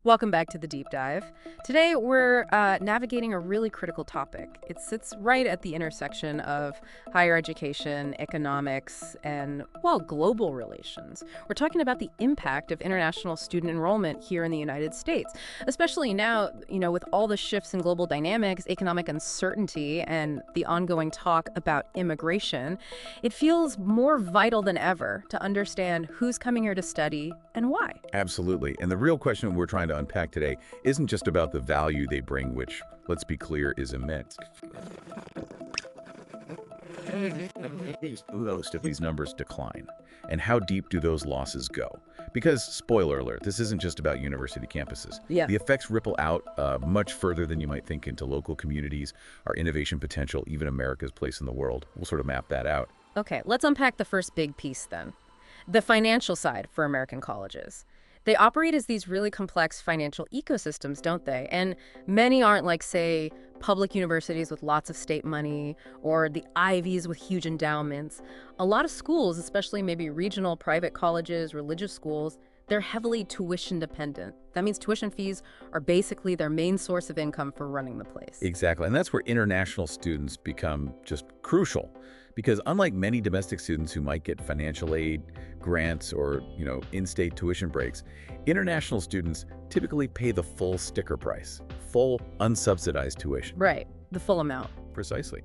Welcome back to the deep dive. Today, we're navigating a really critical topic. It sits right at the intersection of higher education, economics, and, well, global relations. We're talking about the impact of international student enrollment here in the United States, especially now, with all the shifts in global dynamics, economic uncertainty, and the ongoing talk about immigration. It feels more vital than ever to understand who's coming here to study and why. Absolutely. And the real question we're trying to unpack today isn't just about the value they bring, which, let's be clear, is immense. Most of these numbers decline. And how deep do those losses go? Because, spoiler alert, this isn't just about university campuses. Yeah. The effects ripple out much further than you might think into local communities, our innovation potential, even America's place in the world. We'll sort of map that out. Okay, let's unpack the first big piece then. The financial side for American colleges. They operate as these really complex financial ecosystems, don't they? And many aren't like, say, public universities with lots of state money or the Ivies with huge endowments. A lot of schools, especially maybe regional private colleges, religious schools, they're heavily tuition dependent. That means tuition fees are basically their main source of income for running the place. Exactly. And that's where international students become just crucial. Because unlike many domestic students who might get financial aid, grants, or, in-state tuition breaks, international students typically pay the full sticker price, full unsubsidized tuition. Right, the full amount. Precisely.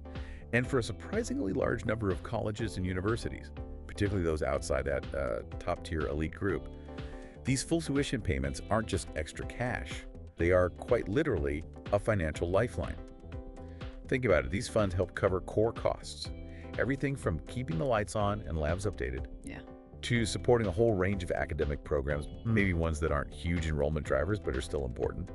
And for a surprisingly large number of colleges and universities, particularly those outside that top-tier elite group, these full tuition payments aren't just extra cash. They are quite literally a financial lifeline. Think about it. These funds help cover core costs. Everything from keeping the lights on and labs updated, to supporting a whole range of academic programs, maybe ones that aren't huge enrollment drivers but are still important,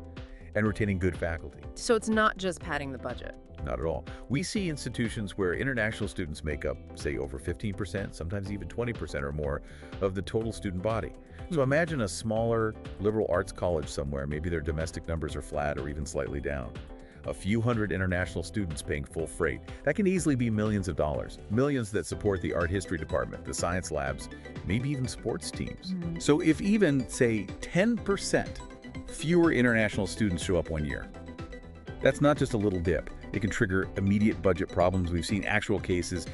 and retaining good faculty. So it's not just padding the budget. Not at all. We see institutions where international students make up, say, over 15%, sometimes even 20% or more of the total student body. So imagine a smaller liberal arts college somewhere. Maybe their domestic numbers are flat or even slightly down. A few hundred international students paying full freight. That can easily be millions of dollars. Millions that support the art history department, the science labs, maybe even sports teams. So if even, say, 10% fewer international students show up one year, that's not just a little dip. It can trigger immediate budget problems. We've seen actual cases,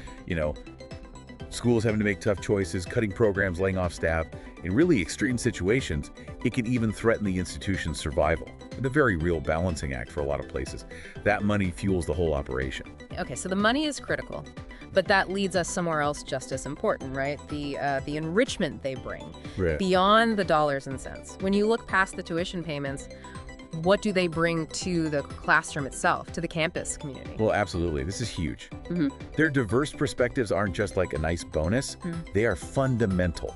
schools having to make tough choices, cutting programs, laying off staff. In really extreme situations, it can even threaten the institution's survival. It's a very real balancing act for a lot of places. That money fuels the whole operation. Okay, so the money is critical, but that leads us somewhere else just as important, right? The enrichment they bring, Right. beyond the dollars and cents. When you look past the tuition payments, what do they bring to the classroom itself, to the campus community? Well, absolutely. This is huge. Their diverse perspectives aren't just like a nice bonus. They are fundamental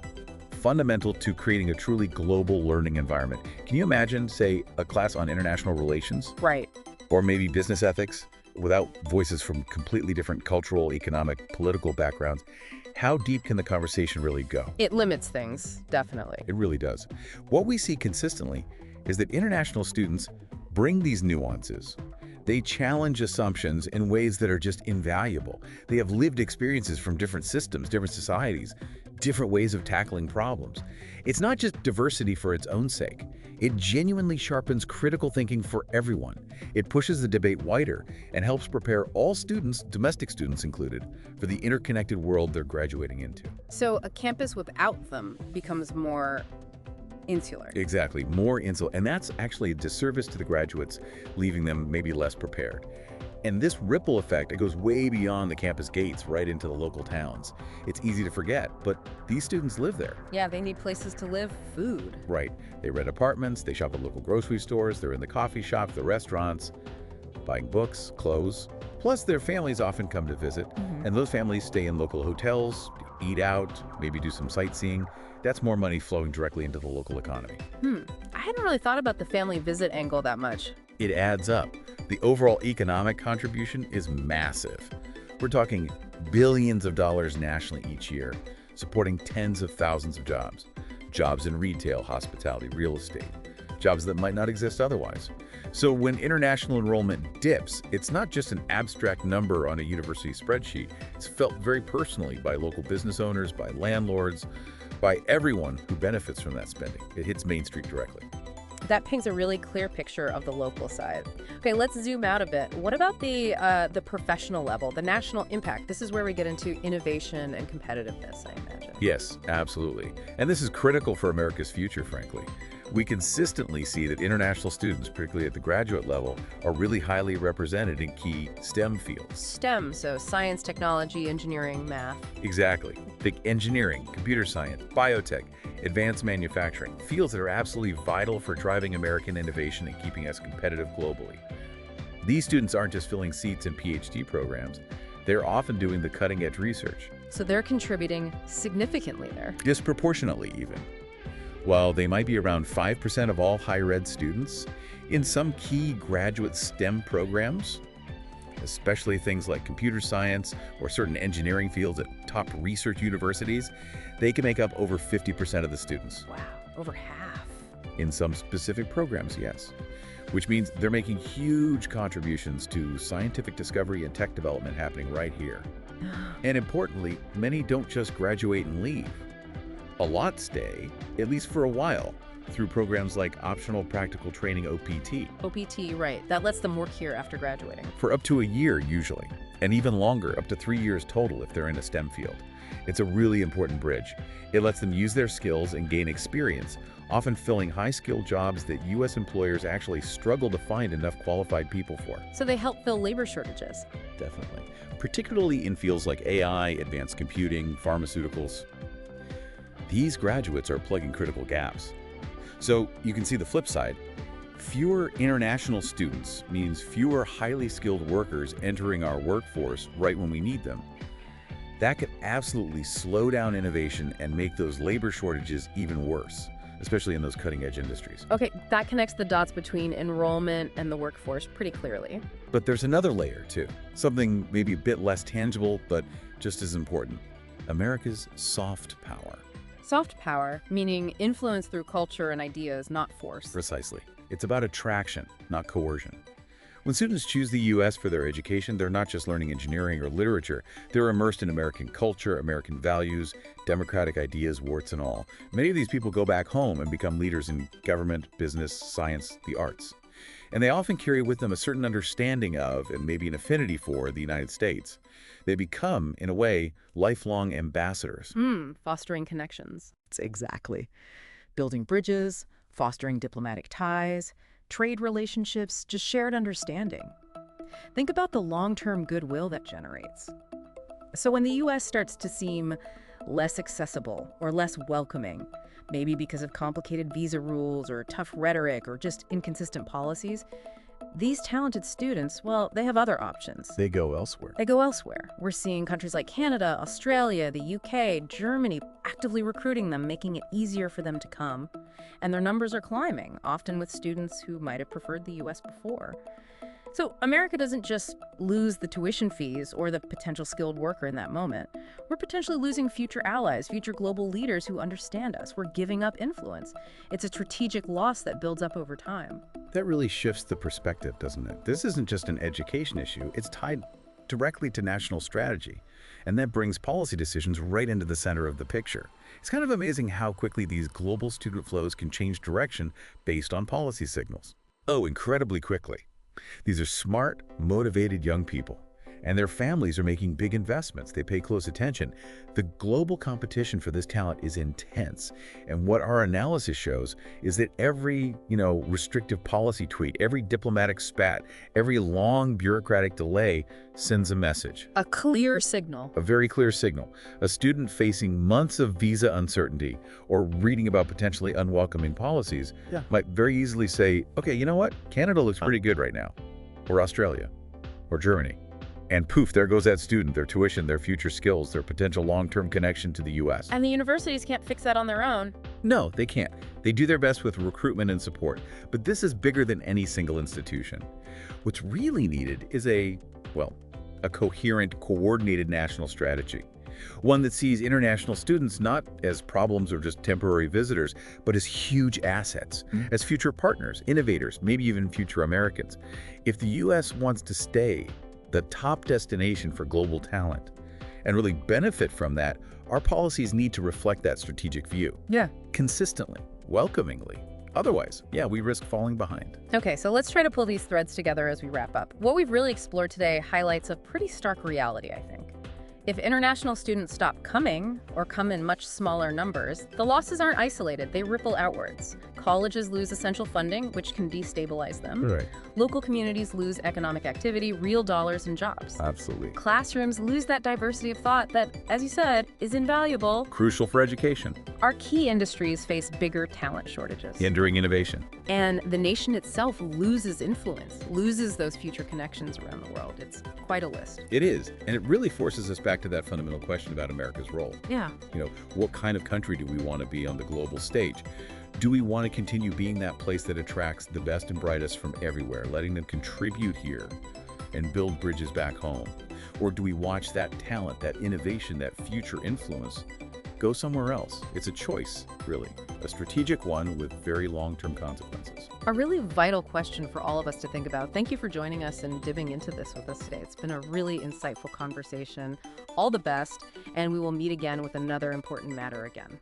to creating a truly global learning environment. Can you imagine, say, a class on international relations? Right. Or maybe business ethics without voices from completely different cultural, economic, political backgrounds? How deep can the conversation really go? It limits things, definitely. It really does. What we see consistently is that international students bring these nuances. They challenge assumptions in ways that are just invaluable. They have lived experiences from different systems, different societies, different ways of tackling problems. It's not just diversity for its own sake. It genuinely sharpens critical thinking for everyone. It pushes the debate wider and helps prepare all students, domestic students included, for the interconnected world they're graduating into. So a campus without them becomes more insular. Exactly, more insular. And that's actually a disservice to the graduates, leaving them maybe less prepared. And this ripple effect, it goes way beyond the campus gates, right into the local towns. It's easy to forget, but these students live there. Yeah, they need places to live, food. Right. They rent apartments, they shop at local grocery stores, they're in the coffee shops, the restaurants, buying books, clothes. Plus, their families often come to visit, and those families stay in local hotels, eat out, maybe do some sightseeing. That's more money flowing directly into the local economy. I hadn't really thought about the family visit angle that much. It adds up. The overall economic contribution is massive. We're talking billions of dollars nationally each year, supporting tens of thousands of jobs. Jobs in retail, hospitality, real estate. Jobs that might not exist otherwise. So when international enrollment dips, it's not just an abstract number on a university spreadsheet. It's felt very personally by local business owners, by landlords, by everyone who benefits from that spending. It hits Main Street directly. That paints a really clear picture of the local side. Okay, let's zoom out a bit. What about the professional level, the national impact? This is where we get into innovation and competitiveness, I imagine. Yes, absolutely. And this is critical for America's future, frankly. We consistently see that international students, particularly at the graduate level, are really highly represented in key STEM fields. STEM, so science, technology, engineering, math. Exactly. Think engineering, computer science, biotech, advanced manufacturing, fields that are absolutely vital for driving American innovation and keeping us competitive globally. These students aren't just filling seats in PhD programs, they're often doing the cutting-edge research. So they're contributing significantly there. Disproportionately, even. While they might be around 5% of all higher ed students, in some key graduate STEM programs, especially things like computer science or certain engineering fields at top research universities, they can make up over 50% of the students. Wow, over half. In some specific programs, yes. Which means they're making huge contributions to scientific discovery and tech development happening right here. And importantly, many don't just graduate and leave. A lot stay, at least for a while, through programs like Optional Practical Training OPT. OPT, right. That lets them work here after graduating. For up to a year, usually, and even longer, up to 3 years total if they're in a STEM field. It's a really important bridge. It lets them use their skills and gain experience, often filling high-skilled jobs that U.S. employers actually struggle to find enough qualified people for. So they help fill labor shortages. Definitely. Particularly in fields like AI, advanced computing, pharmaceuticals. These graduates are plugging critical gaps. So you can see the flip side. Fewer international students means fewer highly skilled workers entering our workforce right when we need them. That could absolutely slow down innovation and make those labor shortages even worse, especially in those cutting-edge industries. Okay, that connects the dots between enrollment and the workforce pretty clearly. But there's another layer, too. Something maybe a bit less tangible, but just as important. America's soft power. Soft power, meaning influence through culture and ideas, not force. Precisely. It's about attraction, not coercion. When students choose the U.S. for their education, they're not just learning engineering or literature. They're immersed in American culture, American values, democratic ideas, warts and all. Many of these people go back home and become leaders in government, business, science, the arts. And they often carry with them a certain understanding of, and maybe an affinity for, the United States. They become, in a way, lifelong ambassadors. Fostering connections. Exactly. Building bridges, fostering diplomatic ties, trade relationships, just shared understanding. Think about the long-term goodwill that generates. So when the U.S. starts to seem less accessible or less welcoming, maybe because of complicated visa rules or tough rhetoric or just inconsistent policies, these talented students, well, they have other options. They go elsewhere. They go elsewhere. We're seeing countries like Canada, Australia, the UK, Germany actively recruiting them, making it easier for them to come. And their numbers are climbing, often with students who might have preferred the US before. So America doesn't just lose the tuition fees or the potential skilled worker in that moment. We're potentially losing future allies, future global leaders who understand us. We're giving up influence. It's a strategic loss that builds up over time. That really shifts the perspective, doesn't it? This isn't just an education issue. It's tied directly to national strategy. And that brings policy decisions right into the center of the picture. It's kind of amazing how quickly these global student flows can change direction based on policy signals. Oh, incredibly quickly. These are smart, motivated young people, and their families are making big investments. They pay close attention. The global competition for this talent is intense, and what our analysis shows is that every, restrictive policy tweet, every diplomatic spat, every long bureaucratic delay sends a message. A clear signal. A very clear signal. A student facing months of visa uncertainty or reading about potentially unwelcoming policies might very easily say, okay, you know what? Canada looks pretty good right now. Or Australia. Or Germany. And poof, there goes that student, their tuition, their future skills, their potential long-term connection to the U.S. And the universities can't fix that on their own. No, they can't. They do their best with recruitment and support. But this is bigger than any single institution. What's really needed is a coherent, coordinated national strategy. One that sees international students not as problems or just temporary visitors, but as huge assets, as future partners, innovators, maybe even future Americans. If the U.S. wants to stay the top destination for global talent and really benefit from that, our policies need to reflect that strategic view. Yeah. Consistently, welcomingly, Otherwise, yeah, we risk falling behind. Okay, so let's try to pull these threads together as we wrap up. What we've really explored today highlights a pretty stark reality, I think. If international students stop coming, or come in much smaller numbers, the losses aren't isolated, they ripple outwards. Colleges lose essential funding, which can destabilize them. Right. Local communities lose economic activity, real dollars and jobs. Absolutely. Classrooms lose that diversity of thought that, as you said, is invaluable. Crucial for education. Our key industries face bigger talent shortages. Hindering innovation. And the nation itself loses influence, loses those future connections around the world. It's quite a list. It is, and it really forces us back to that fundamental question about America's role. Yeah. What kind of country do we want to be on the global stage? Do we want to continue being that place that attracts the best and brightest from everywhere, letting them contribute here and build bridges back home? Or do we watch that talent, that innovation, that future influence go somewhere else? It's a choice, really, a strategic one with very long-term consequences. A really vital question for all of us to think about. Thank you for joining us and dipping into this with us today. It's been a really insightful conversation. All the best, and we will meet again with another important matter again.